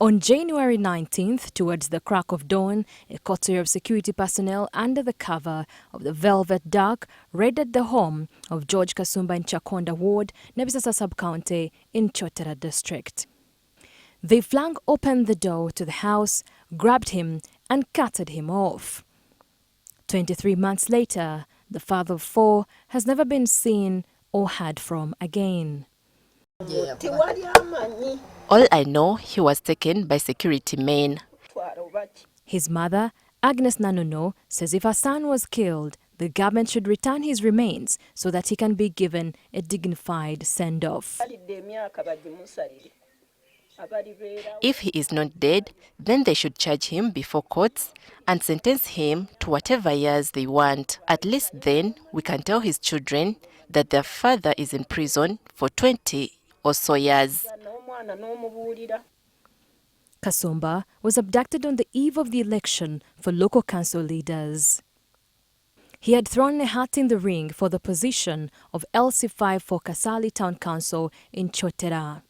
On January 19th, towards the crack of dawn, a coterie of security personnel under the cover of the Velvet Dark raided the home of George Kasumba in Chakonda Ward, Nebisasa Sub-County in Chotera District. They flung open the door to the house, grabbed him and carted him off. 23 months later, the father of 4 has never been seen or heard from again. All I know, he was taken by security men. His mother, Agnes Nanono, says if her son was killed, the government should return his remains so that he can be given a dignified send-off. If he is not dead, then they should charge him before courts and sentence him to whatever years they want. At least then we can tell his children that their father is in prison for 20 or so years. Kasumba was abducted on the eve of the election for local council leaders. He had thrown a hat in the ring for the position of LC5 for Kasali Town Council in Chotera.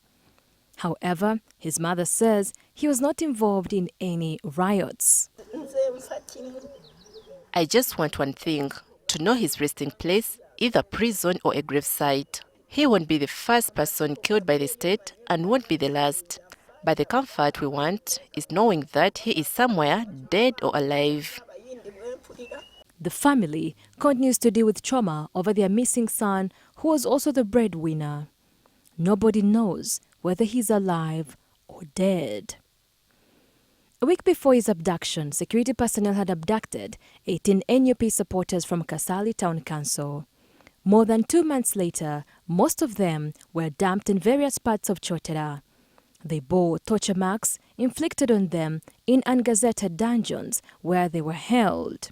However, his mother says he was not involved in any riots. I just want one thing, to know his resting place, either prison or a gravesite. He won't be the first person killed by the state and won't be the last. But the comfort we want is knowing that he is somewhere, dead or alive. The family continues to deal with trauma over their missing son, who was also the breadwinner. Nobody knows whether he's alive or dead. A week before his abduction, security personnel had abducted 18 NUP supporters from Kasali Town Council. More than 2 months later, most of them were dumped in various parts of Chotera. They bore torture marks inflicted on them in ungazetted dungeons where they were held.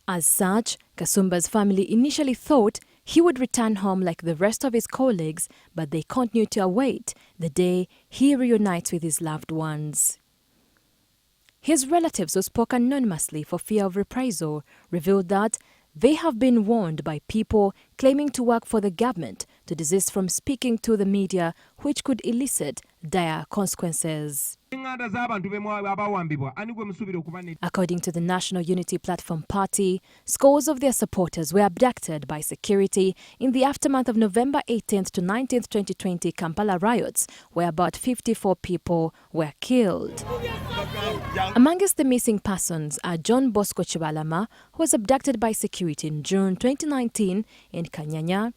As such, Kasumba's family initially thought he would return home like the rest of his colleagues, but they continued to await the day he reunites with his loved ones. His relatives, who spoke anonymously for fear of reprisal, revealed that they have been warned by people claiming to work for the government to desist from speaking to the media, which could elicit dire consequences. According to the National Unity Platform Party, scores of their supporters were abducted by security in the aftermath of November 18th to 19th, 2020 Kampala riots, where about 54 people were killed. Amongst the missing persons are John Bosco Chibalama, who was abducted by security in June 2019 in Kanyanya,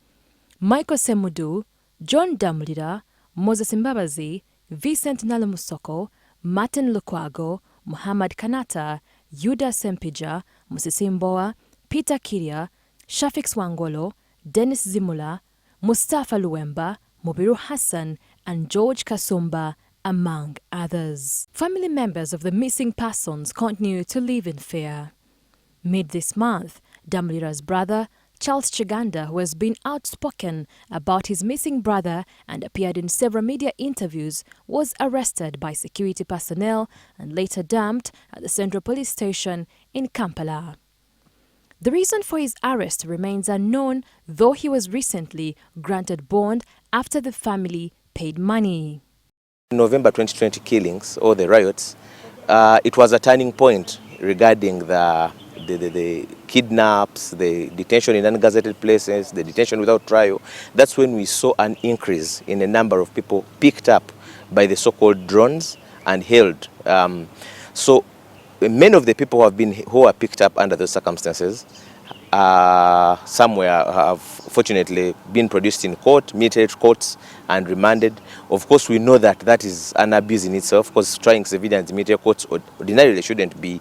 Michael Semudu, John Damulira, Moses Mbabazi, Vincent Nalamusoko, Martin Lukwago, Muhammad Kanata, Yuda Sempija, Musisimboa, Peter Kiria, Shafik Swangolo, Dennis Zimula, Mustafa Luemba, Mobiru Hassan, and George Kasumba, among others. Family members of the missing persons continue to live in fear. Mid this month, Damulira's brother, Charles Chiganda, who has been outspoken about his missing brother and appeared in several media interviews, was arrested by security personnel and later dumped at the Central Police Station in Kampala. The reason for his arrest remains unknown, though he was recently granted bond after the family paid money. November 2020 killings, or the riots, it was a turning point regarding the kidnaps, the detention in ungazetted places, the detention without trial. That's when we saw an increase in the number of people picked up by the so-called drones and held. So many of the people who are picked up under those circumstances, somewhere have fortunately been produced in court, military courts, and remanded. Of course, we know that that is an abuse in itself, because trying civilians in military courts ordinarily shouldn't be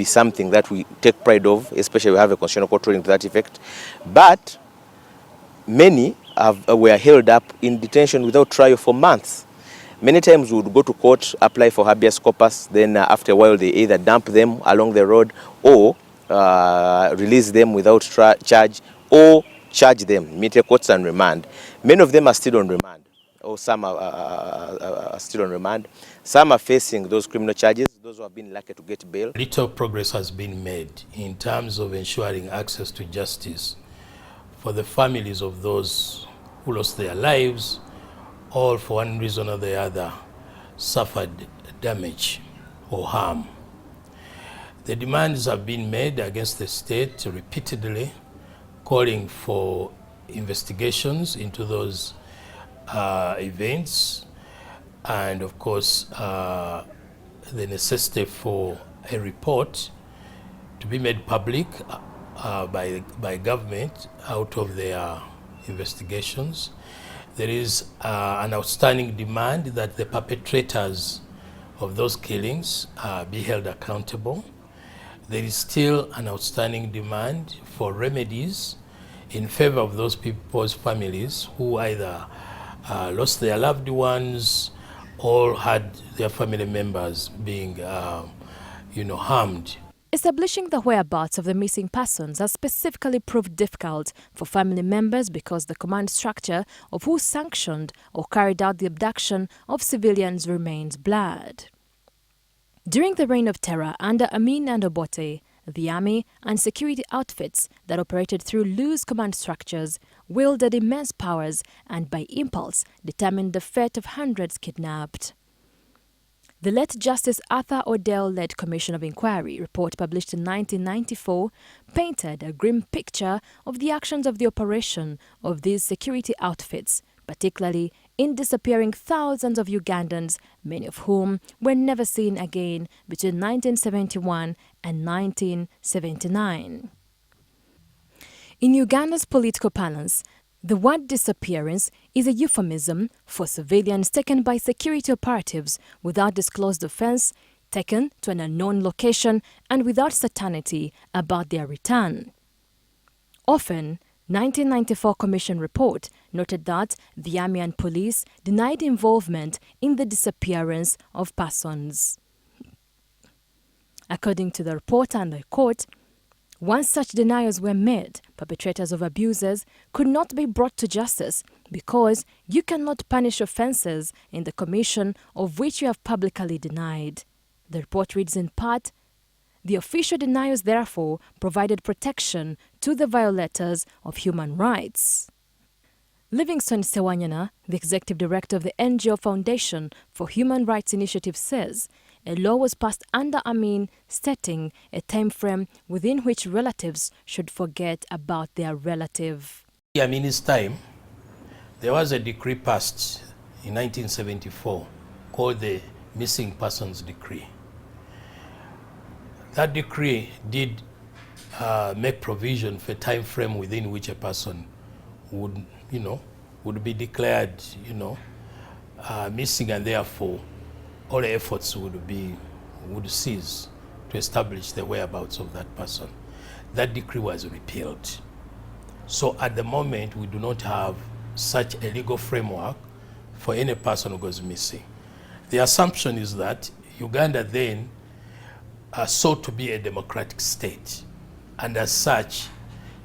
something that we take pride of, especially we have a constitutional court ruling to that effect. But many were held up in detention without trial for months. Many times we would go to court, apply for habeas corpus, then after a while they either dump them along the road or release them without charge, or charge them, military courts and remand. Many of them are still on remand, or some are still on remand. Some are facing those criminal charges, those who have been lucky to get bail. Little progress has been made in terms of ensuring access to justice for the families of those who lost their lives all for one reason or the other suffered damage or harm. The demands have been made against the state repeatedly, calling for investigations into those events, and of course the necessity for a report to be made public by government out of their investigations. There is an outstanding demand that the perpetrators of those killings be held accountable. There is still an outstanding demand for remedies in favor of those people's families who either lost their loved ones or had their family members being harmed. Establishing the whereabouts of the missing persons has specifically proved difficult for family members because the command structure of who sanctioned or carried out the abduction of civilians remains blurred. During the reign of terror under Amin and Obote, the army and security outfits that operated through loose command structures wielded immense powers and by impulse determined the fate of hundreds kidnapped. The late Justice Arthur Odell-led Commission of Inquiry report published in 1994 painted a grim picture of the actions of the operation of these security outfits, particularly in disappearing thousands of Ugandans, many of whom were never seen again between 1971 and 1979. In Uganda's political parlance, the word disappearance is a euphemism for civilians taken by security operatives without disclosed offense, taken to an unknown location, and without certainty about their return. Often, 1994 Commission report noted that the army and police denied involvement in the disappearance of persons. According to the report, and I quote, once such denials were made, perpetrators of abuses could not be brought to justice because you cannot punish offences in the commission of which you have publicly denied. The report reads in part, the official denials therefore provided protection to the violators of human rights. Livingstone Sewanyana, the executive director of the NGO Foundation for Human Rights Initiative, says a law was passed under Amin stating a time frame within which relatives should forget about their relative. In Amin's time, there was a decree passed in 1974 called the Missing Persons Decree. That decree did make provision for a time frame within which a person would be declared, missing, and therefore all efforts would cease to establish the whereabouts of that person. That decree was repealed. So at the moment, we do not have such a legal framework for any person who goes missing. The assumption is that Uganda then sought to be a democratic state, and as such,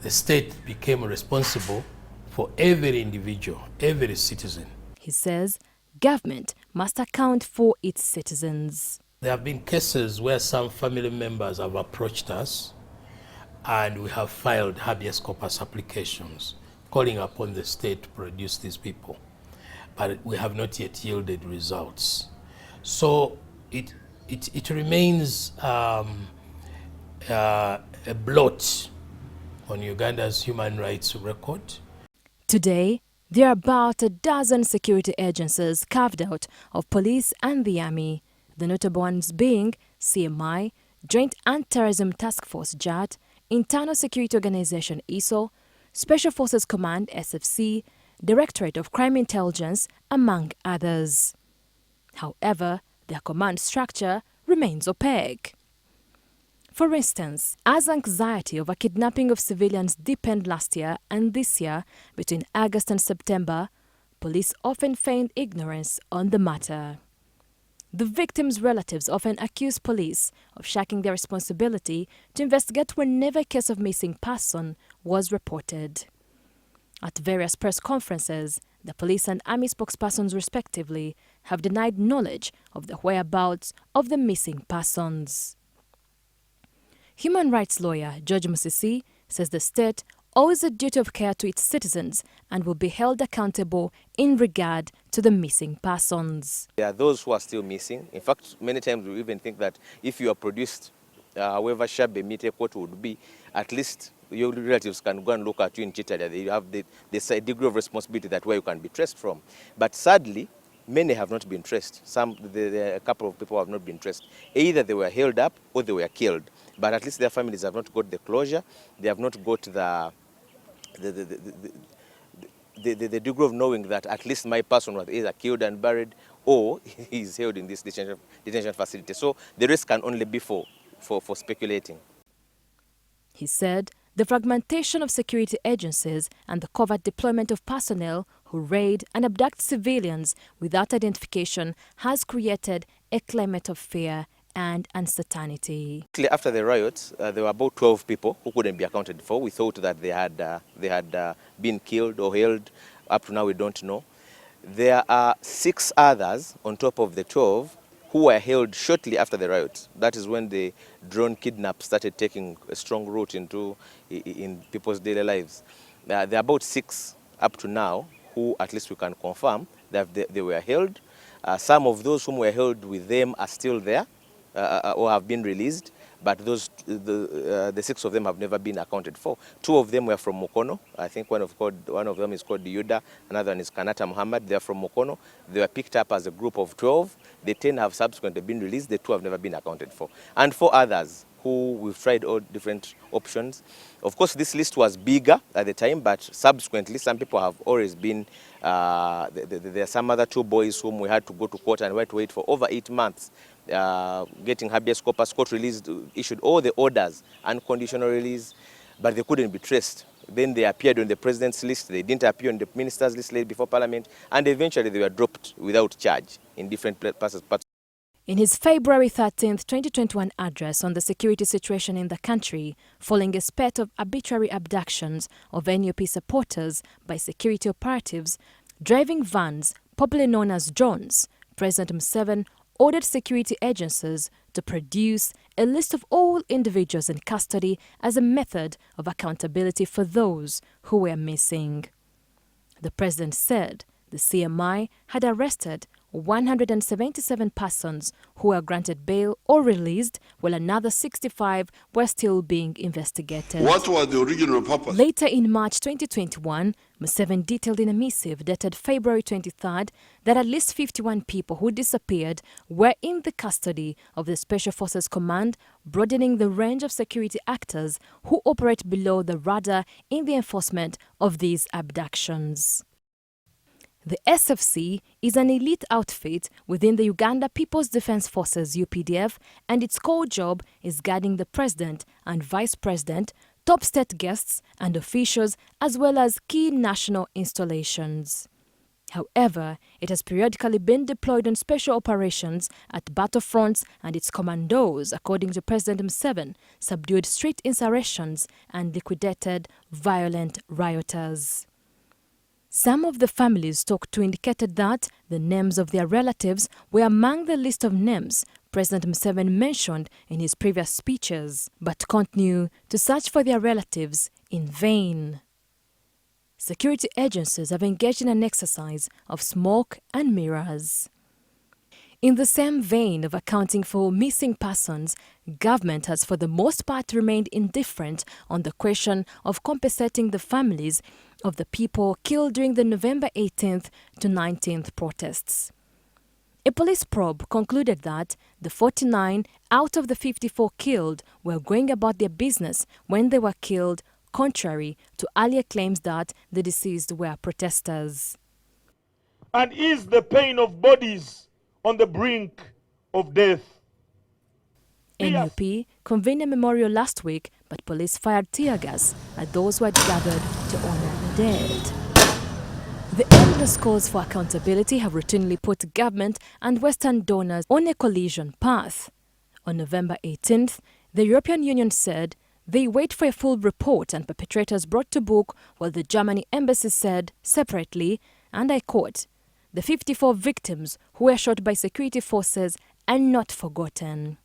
the state became responsible for every individual, every citizen. He says government must account for its citizens. There have been cases where some family members have approached us and we have filed habeas corpus applications calling upon the state to produce these people, but we have not yet yielded results. So it remains a blot on Uganda's human rights record. Today, there are about a dozen security agencies carved out of police and the army, the notable ones being CMI, Joint Anti-Terrorism Task Force JAT, Internal Security Organization ISO, Special Forces Command SFC, Directorate of Crime Intelligence, among others. However, their command structure remains opaque. For instance, as anxiety over kidnapping of civilians deepened last year and this year, between August and September, police often feigned ignorance on the matter. The victims' relatives often accuse police of shirking their responsibility to investigate whenever a case of missing person was reported. At various press conferences, the police and army spokespersons respectively have denied knowledge of the whereabouts of the missing persons. Human rights lawyer George Musisi says the state owes a duty of care to its citizens and will be held accountable in regard to the missing persons. There are those who are still missing. In fact, many times we even think that if you are produced, however shabby what would be, at least your relatives can go and look at you in Chitalia. You have the degree of responsibility that where you can be traced from. But sadly, many have not been traced. A couple of people have not been traced. Either they were held up or they were killed. But at least their families have not got the closure. They have not got the degree of knowing that at least my person was either killed and buried or he is held in this detention facility. So the rest can only be for speculating. He said the fragmentation of security agencies and the covert deployment of personnel who raid and abduct civilians without identification has created a climate of fear and uncertainty. After the riots, there were about 12 people who couldn't be accounted for. We thought that they had been killed or held. Up to now, we don't know. There are 6 others on top of the 12 who were held shortly after the riots. That is when the drone kidnap started taking a strong root in people's daily lives. There are about 6 up to now who at least we can confirm that they were held. Some of those whom were held with them are still there or have been released, but the 6 of them have never been accounted for. 2 of them were from Mukono. I think one of them is called Yuda, another one is Kanata Muhammad. They are from Mukono. They were picked up as a group of 12. The 10 have subsequently been released. The 2 have never been accounted for. And 4 others who we've tried all different options. Of course, this list was bigger at the time, but subsequently some people have always been, there are some other 2 boys whom we had to go to court and we had to wait for over 8 months. Getting habeas corpus, court released, issued all the orders, unconditional release, but they couldn't be traced. Then they appeared on the president's list, they didn't appear on the minister's list laid before parliament, and eventually they were dropped without charge in different parts. In his February 13, 2021 address on the security situation in the country, following a spate of arbitrary abductions of NUP supporters by security operatives driving vans, popularly known as drones, President Museveni ordered security agencies to produce a list of all individuals in custody as a method of accountability for those who were missing. The president said the CMI had arrested 177 persons who were granted bail or released, while another 65 were still being investigated. What was the original purpose? Later in March 2021, Museveni detailed in a missive dated February 23rd that at least 51 people who disappeared were in the custody of the Special Forces Command, broadening the range of security actors who operate below the radar in the enforcement of these abductions. The SFC is an elite outfit within the Uganda People's Defence Forces UPDF, and its core job is guarding the President and Vice President, top state guests and officials, as well as key national installations. However, it has periodically been deployed on special operations at battlefronts, and its commandos, according to President Museveni, subdued street insurrections and liquidated violent rioters. Some of the families talked to indicated that the names of their relatives were among the list of names President Museveni mentioned in his previous speeches, but continued to search for their relatives in vain. Security agencies have engaged in an exercise of smoke and mirrors. In the same vein of accounting for missing persons, government has for the most part remained indifferent on the question of compensating the families of the people killed during the November 18th to 19th protests. A police probe concluded that the 49 out of the 54 killed were going about their business when they were killed, contrary to earlier claims that the deceased were protesters. And is the pain of bodies on the brink of death? NUP convened a memorial last week, but police fired tear gas at those who had gathered to honor the dead. The endless calls for accountability have routinely put government and Western donors on a collision path. On November 18th, the European Union said they wait for a full report and perpetrators brought to book, while the Germany embassy said separately, and I quote, "The 54 victims who were shot by security forces are not forgotten."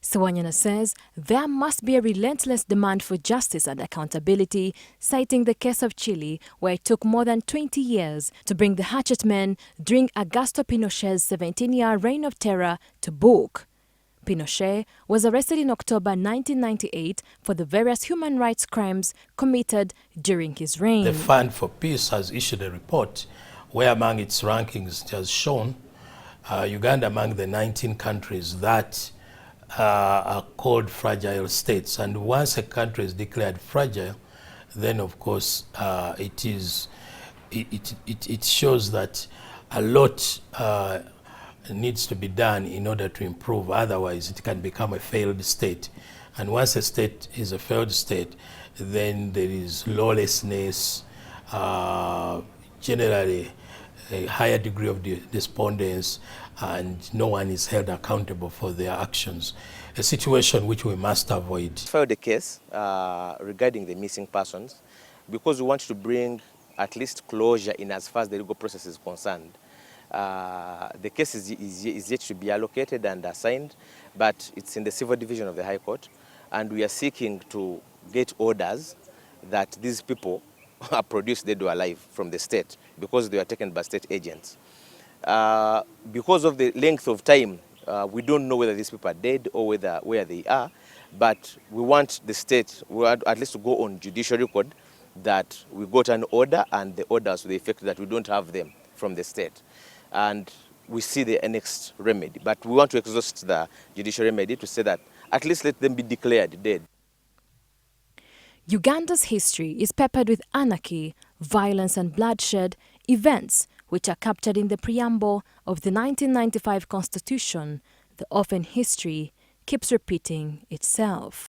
Sewanyana says there must be a relentless demand for justice and accountability, citing the case of Chile, where it took more than 20 years to bring the hatchet men during Augusto Pinochet's 17-year reign of terror to book. Pinochet was arrested in October 1998 for the various human rights crimes committed during his reign. The Fund for Peace has issued a report where among its rankings it has shown Uganda among the 19 countries that are called fragile states. And once a country is declared fragile, then of course it shows that a lot needs to be done in order to improve. Otherwise it can become a failed state. And once a state is a failed state, then there is lawlessness, generally a higher degree of despondence, and no one is held accountable for their actions. A situation which we must avoid. We filed a case regarding the missing persons because we want to bring at least closure in as far as the legal process is concerned. The case is yet to be allocated and assigned, but it's in the Civil Division of the High Court, and we are seeking to get orders that these people are produced dead or alive from the state because they were taken by state agents. Because of the length of time, we don't know whether these people are dead or where they are, but we want the state, we want at least to go on judicial record that we got an order, and the orders to the effect that we don't have them from the state. And we see the next remedy, but we want to exhaust the judicial remedy to say that at least let them be declared dead. Uganda's history is peppered with anarchy, violence and bloodshed, events which are captured in the preamble of the 1995 Constitution. The orphan history keeps repeating itself.